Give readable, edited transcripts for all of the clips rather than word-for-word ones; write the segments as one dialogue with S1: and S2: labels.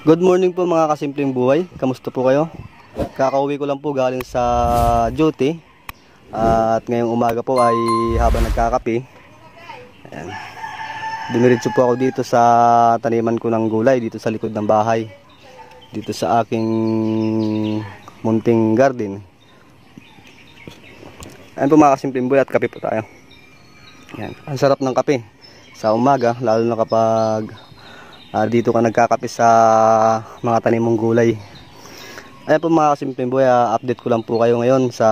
S1: Good morning po mga kasimpleng buhay. Kamusta po kayo? Kakauwi ko lang po galing sa duty. At ngayong umaga po ay habang nagkakape, ayan, dumiretso po ako dito sa taniman ko ng gulay dito sa likod ng bahay. Dito sa aking munting garden. Ayan po mga kasimpleng buhay, at kape po tayo. Ayan. Ang sarap ng kape sa umaga, lalo na kapag dito ka nagkakape sa mga tanim mong gulay. Ayan po mga kasimpleng buhay, update ko lang po kayo ngayon sa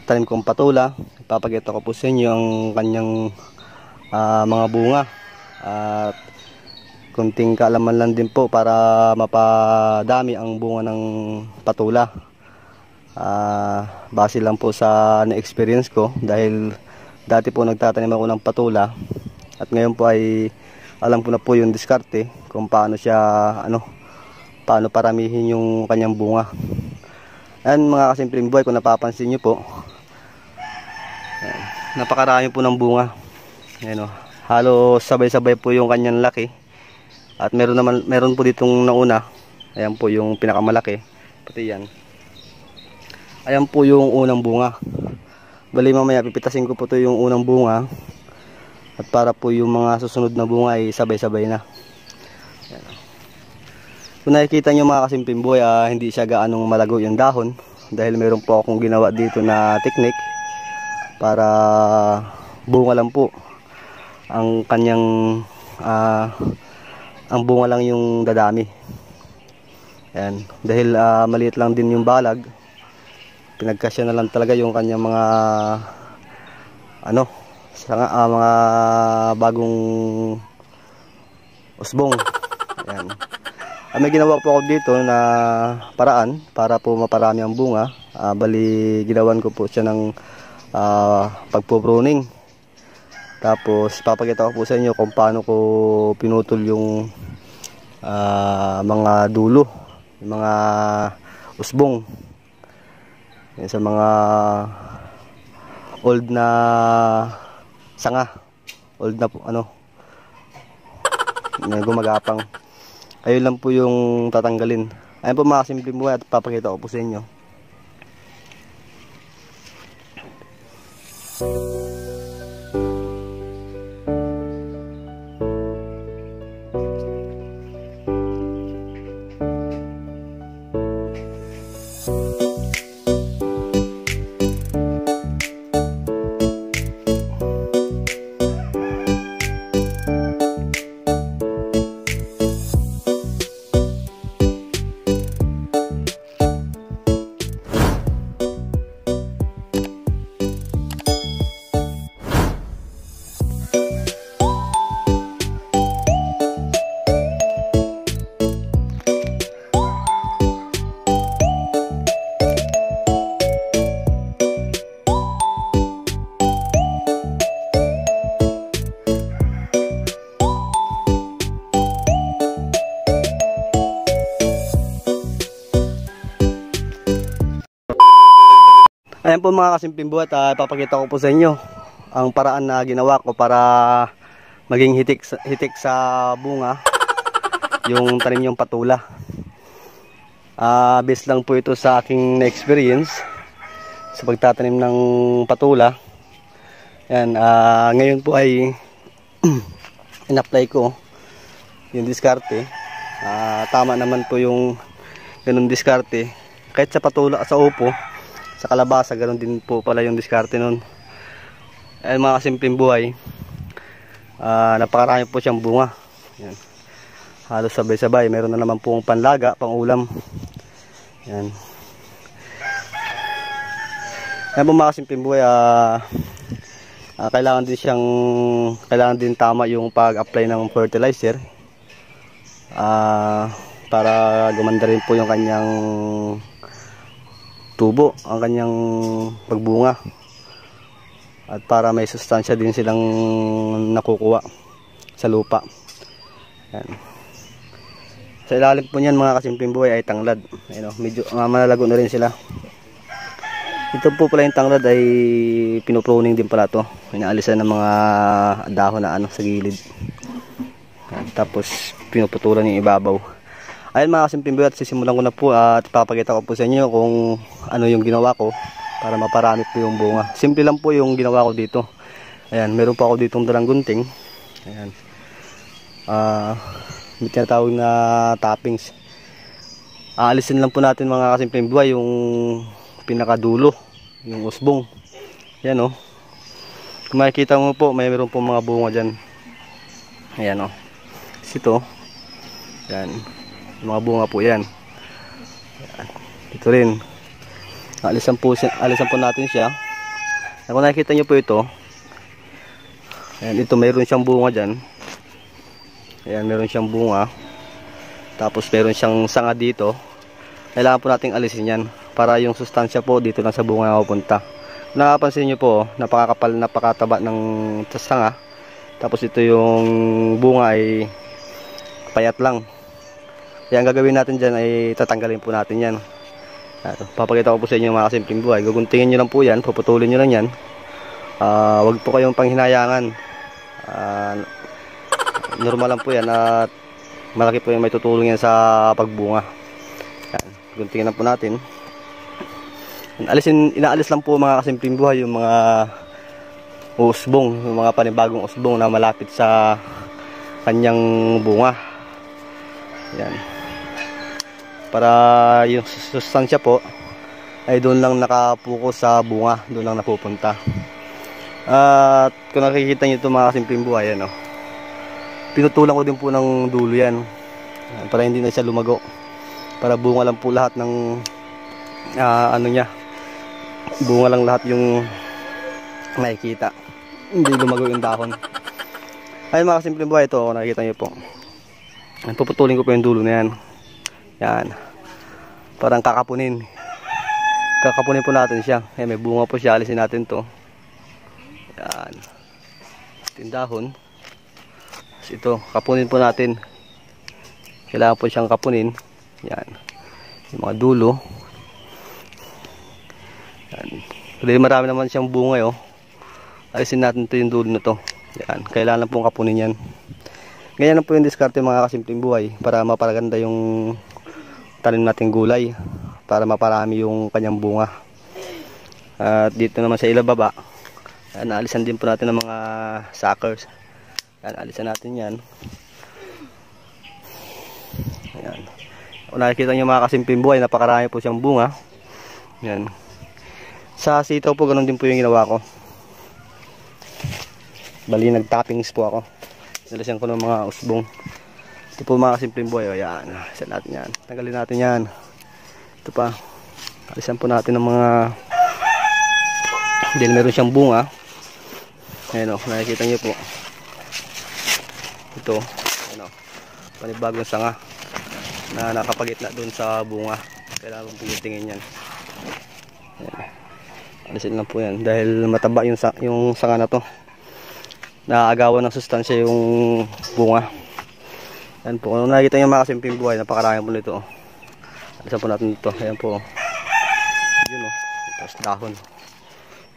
S1: tanim kong patula. Ipapakita ko po sa inyo ang kanyang mga bunga at kunting kaalaman lang din po para mapadami ang bunga ng patula. Base lang po sa na-experience ko, dahil dati po nagtatanim ako ng patula at ngayon po ay alam ko na po yung diskarte kung paano siya paano paramihin yung kanyang bunga. Ayan mga kasimpleng buhay, kung napapansin nyo po, ayan, napakarami po ng bunga. Ayan, halos sabay-sabay po yung kanyang laki. At meron po ditong nauna. Ayan po yung pinakamalaki. Pati yan. Ayan po yung unang bunga. Bali mamaya pipitasin ko po to yung unang bunga. At para po yung mga susunod na bunga ay sabay-sabay na. Ayan. Kung nakikita nyo mga kasimpleng buhay, hindi siya gaanong malago yung dahon. Dahil meron po akong ginawa dito na technique para bunga lang po ang kanyang ang bunga lang yung dadami. Ayan. Dahil maliit lang din yung balag, pinagkasya na lang talaga yung kanyang mga mga bagong usbong. Ayan. May ginawa po ako dito na paraan para po maparami ang bunga. Bali ginawan ko po siya ng pagpo-pruning. Tapos papakita ko po sa inyo kung paano ko pinutol yung mga dulo, yung mga usbong. Yan, sa mga old na sanga, old na po na gumagapang. Ayun lang po yung tatanggalin. Ayun po mga kasimpleng buhay, at papakita ko po sa inyo. Ayan po mga kasimpleng buhay, ipapakita ko po sa inyo ang paraan na ginawa ko para maging hitik sa bunga yung tanim yung patula. Based lang po ito sa aking na-experience sa pagtatanim ng patula. Ayan, ngayon po ay in-apply ko yung diskarte. Tama naman po yung ganun diskarte. Kahit sa patula, sa upo, sa kalabasa, ganoon din po pala yung diskarte nun. Ayan mga kasimpleng buhay, napakarami po siyang bunga. Ayan. Halos sabay-sabay. Meron na naman pong panlaga, pang ulam. Ayan. Ayan po mga kasimpleng buhay, kailangan din tama yung pag-apply ng fertilizer para gumanda rin po yung kanyang tubo, ang kanyang pagbunga, at para may sustansya din silang nakukuha sa lupa. Ayan. Sa ilalim po niyan mga kasimpleng buhay ay tanglad. Ayan, medyo malalago na rin sila. Ito po pala yung tanglad ay pinupruning din pala to. Inaalisan ng mga dahon na sa gilid. Tapos pinuputulan yung ibabaw. Ayun mga kasimpleng buhay, at sisimulan ko na po at papakita ko po sa inyo kung ano yung ginawa ko para maparami po yung bunga. Simple lang po yung ginawa ko dito. Ayan, meron po ako ditong dalang gunting. Ayan. May tinatawag na toppings. Aalisin lang po natin mga kasimpleng buhay yung pinakadulo, yung usbong. Ayan o. Kung makikita mo po, meron po mga bunga dyan. Ayan o. Ito. Ayan. Mga bunga po yan. Ayan. Ito rin. Alisan po natin siya. Kung nakikita nyo po ito, ayan, ito meron siyang bunga dyan. Ayan, meron siyang bunga. Tapos meron siyang sanga dito. Kailangan po nating alisin yan para yung sustansya po dito lang sa bunga na pupunta. Nakapansin nyo po, napakakapal, napakataba ng sanga. Tapos ito yung bunga ay payat lang. Kaya ang gagawin natin dyan ay tatanggalin po natin yan. Papakita ko po sa inyo mga kasimpleng buhay. Guguntingin nyo lang po yan, puputulin nyo lang yan. Huwag po kayong panghinayangan. Normal lang po yan at malaki po yung may tutulong yan sa pagbunga. Yan. Guntingin lang po natin. Inaalis lang po mga kasimpleng buhay yung mga usbong, yung mga panibagong usbong na malapit sa kanyang bunga. Yan. Para yung sustansya po ay doon lang nakapokus sa bunga, doon lang napupunta. At kung nakikita nyo ito mga kasimpleng buhay, ano, pinutulan ko din po ng dulo yan para hindi na siya lumago, para bunga lang po lahat ng ano niya, bunga lang lahat yung makikita, hindi lumago yung dahon. Ayun mga kasimpleng buhay, ito kung nakikita nyo po, puputulin ko po yung dulo na yan. Yan, parang kakapunin po natin siya. Ayan, may bunga po siya, alisin natin to. Yan, tindahon. Ito, kapunin po natin. Kailangan po siyang kapunin. Yan, yung mga dulo. Yan, dahil marami naman siyang bunga, oh. Alisin natin to yung dulo na to. Yan, kailangan lang pong kapunin yan. Ganyan lang po yung diskarte mga kasimpleng buhay para maparaganda yung tanim nating gulay, para maparami yung kanyang bunga. At dito naman sa ilababa, naalisan din po natin ng mga suckers. Alisan natin yan. Ayan. Kung nakikita nyo mga kasimpleng buhay, napakarami po siyang bunga. Yan. Sa sitaw po ganun din po yung ginawa ko. Bali nag-toppings po ako. Nalisan ko ng mga usbong. Ito po mga kasimpleng buhay. Ayan, alisan natin yan. Tanggalin natin yan. Ito pa. Alisan po natin ng mga, dahil meron siyang bunga. Ayan o, nakikita nyo po. Ito, ayan o, panibagong sanga na nakapagitna dun sa bunga. Kailangan pong tingin yan. Ayan. Alisin lang po yan. Dahil mataba yung sanga na to. Naaagawan ng sustansya yung bunga. Ayan po, kung nakikita nyo mga kasimpleng buhay, napakarami po nito. Alisan po natin ito. Ayan po. Yun o. Tapos dahon.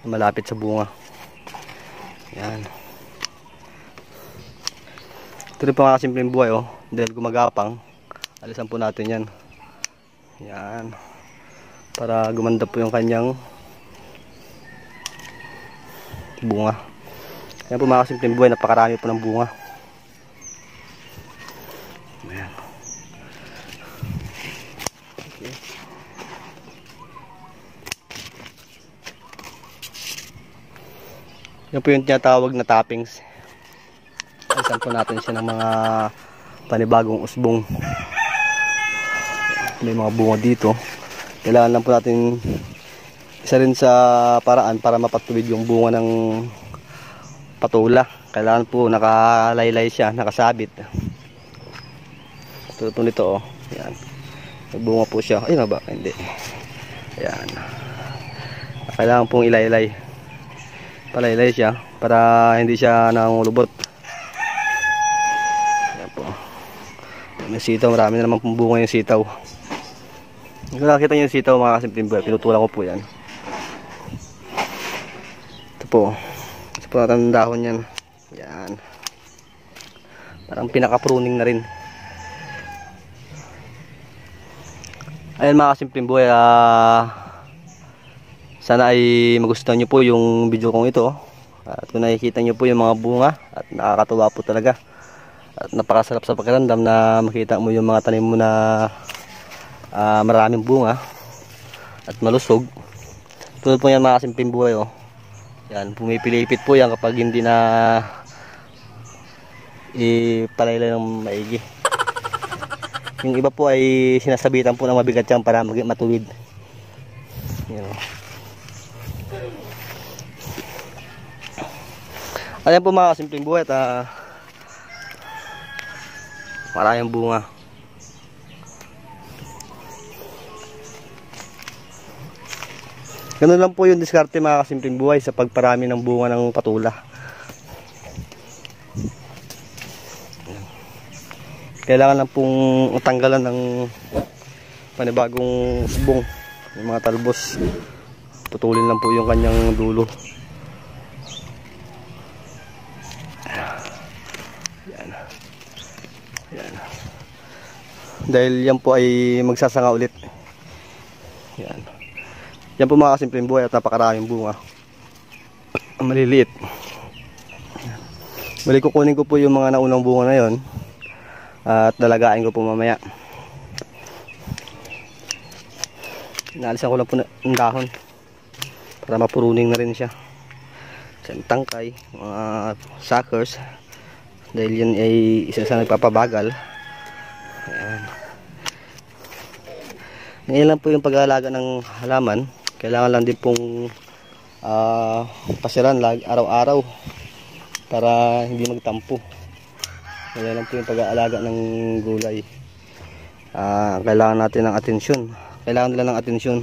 S1: Malapit sa bunga. Ayan. Ito rin po mga kasimpleng buhay o. Dahil gumagapang, alisan po natin yan. Ayan. Para gumanda po yung kanyang bunga. Ayan po mga kasimpleng buhay, napakarami po ng bunga. Ayan. Okay. Yan po yung tinatawag na toppings. Alisan po natin siya ng mga panibagong usbong. May mga bunga dito. Kailangan lang po natin isa rin sa paraan para mapatuwid yung bunga ng patula. Kailangan po nakalaylay siya, nakasabit. Tulad po nito, oh. Ayan. May bunga po siya. Ay nga ba? Hindi. Ayan. Kailangan pong ilaylay. Palaylay siya para hindi siya nangulubot. Ayan po. May sitaw. Marami na naman pong bunga yung sitaw. Kung nakita nyo yung sitaw mga kasimpleng buhay, pinutulan ko po yan. Ito po. Ito po natin ang dahon yan. Yan. Parang pinaka-pruning na rin. Ayan mga kasimpleng buhay, sana ay magustuhan nyo po yung video kong ito. At kung nakikita nyo po yung mga bunga, at nakakatuwa po talaga. At napakasarap sa pakiramdam na makita mo yung mga tanim mo na maraming bunga at malusog. Tulad po yan mga kasimpleng buhay, oh. Yan, pumipilipit po yan kapag hindi na ipalaylay ng maigi. Yung iba po ay sinasabitan po ng mabigat yan para matuwid. Yan, oh. Ayan po mga kasimpleng buhay at maraming bunga. Ganun lang po yung diskarte mga kasimpleng buhay sa pagparami ng bunga ng patula. Kailangan lang pong tanggalan ng panibagong bung, yung mga talbos. Putulin lang po yung kanyang dulo. Yan. Yan. Dahil yan po ay magsasanga ulit. Yan. Yan po mga kasimpleng buhay at napakaraming bunga. Maliliit. Balik kukunin ko po yung mga naunang bunga na yon at dalagain ko po mamaya. Naalisan ko lang po ng dahon para mapuruning na rin siya. Sa tangkay, mga suckers, dahil yan ay isa sa nagpapabagal. Ayan. Ngayon lang po yung pag-aalaga ng halaman. Kailangan lang din pong pasiran araw-araw para hindi magtampo. Ngayon lang po yung pag-aalaga ng gulay. Kailangan natin ng atensyon. Kailangan nila ng atensyon.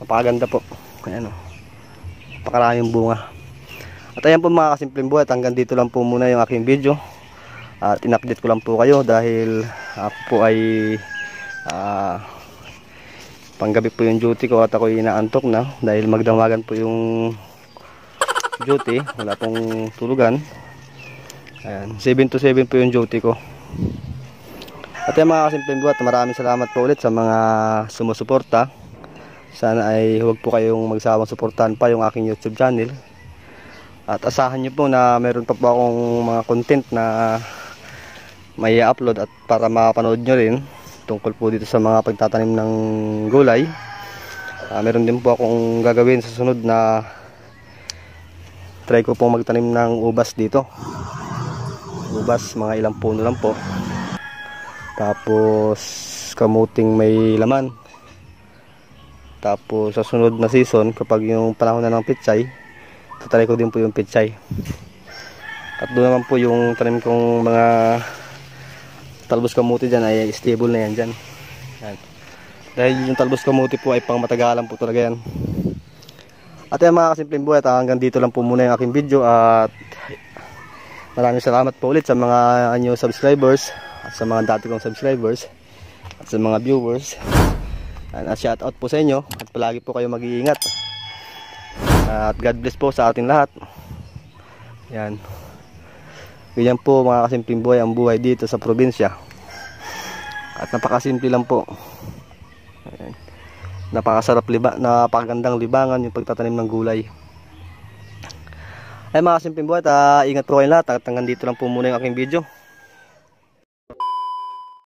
S1: Napakaganda po. Ayan, oh. Napakaraming bunga. At ayan po mga kasimpleng buhay, hanggang dito lang po muna yung aking video. At in-update ko lang po kayo dahil ako po ay panggabi po yung duty ko at ako inaantok na dahil magdamagan po yung duty, wala pong tulugan. Ayan, 7 to 7 po yung duty ko. At yan mga kasimpleng buhat, maraming salamat po ulit sa mga sumusuporta. Sana ay huwag po kayong magsawang suportahan pa yung aking YouTube channel. At asahan nyo po na meron pa po akong mga content na may upload at para mapanood nyo rin tungkol po dito sa mga pagtatanim ng gulay. Meron din po akong gagawin sa sunod na try ko po magtanim ng ubas dito. Ubas, mga ilang puno lang po. Tapos kamuting may laman. Tapos sa sunod na season, kapag yung panahon na ng pitsay, tatry ko din po yung pitsay. At doon naman po yung tanim kong mga talbos kamuti dyan ay stable na yan dyan. Yan. Dahil yung talbos kamuti po ay pang matagalan po talaga yan. At yan mga kasimpleng buhay, hanggang dito lang po muna yung aking video. At maraming salamat po ulit sa mga new subscribers at sa mga dati kong subscribers at sa mga viewers. At shout out po sa inyo at palagi po kayo mag-iingat. At God bless po sa ating lahat. Yan. Ganyan po mga kasimpleng buhay ang buhay dito sa probinsya. At napakasimple lang po. Ayan. Napakagandang libangan yung pagtatanim ng gulay. Ay mga kasimpleng buhay, ingat po kayong lahat. At hanggang dito lang po muna yung aking video.